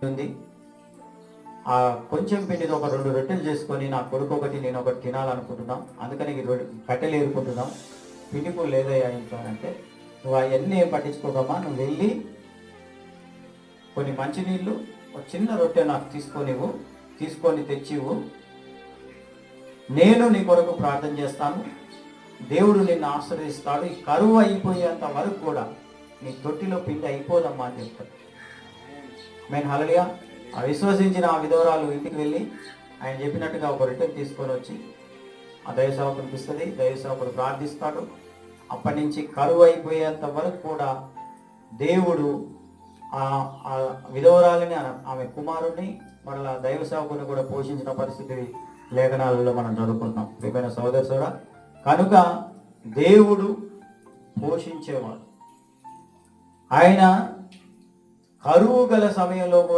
ఉంది. ఆ కొంచెం పిండితో ఒక 2 రొట్టెలు చేసుకొని నా కొడుకు ఒకటి నేను ఒకటి తినాలనుకుంటున్నాం, అందుకని కట్టెలు ఏరుకుంటున్నాం, పిండి పూలు లేదయ్యా ఇంట్లో అంటే, నువ్వు అవన్నీ ఏం పట్టించుకోకమ్మా, నువ్వు వెళ్ళి కొన్ని మంచినీళ్ళు ఒక చిన్న రొట్టె నాకు తీసుకొని తెచ్చివు, నేను నీ కొరకు ప్రార్థన చేస్తాను, దేవుడు నిన్ను ఆశీర్వదిస్తాడు, ఈ కరువు అయిపోయేంత వరకు కూడా నీ తొట్టిలో పిండి అయిపోదమ్మా అని చెప్తాడు. మేము హల్లెలూయా. ఆ విశ్వసించిన ఆ విధవరాలు ఇంటికి వెళ్ళి ఆయన చెప్పినట్టుగా ఒక రొట్టె తీసుకొని వచ్చి ఆ దైవ సేవకునికి ఇస్తుంది. దైవ సేవకుడు ప్రార్థిస్తాడు. అప్పటి నుంచి కరువు అయిపోయేంత వరకు కూడా దేవుడు ఆ విధవరాలని, ఆమె కుమారుడిని, మరలా దైవ సేవకుని కూడా పోషించిన పరిస్థితి లేఖనాలలో మనం చదువుకుంటున్నాం. ప్రియమైన సోదరుడా, కనుక దేవుడు పోషించేవాడు. ఆయన కరువు గల సమయంలో కూడా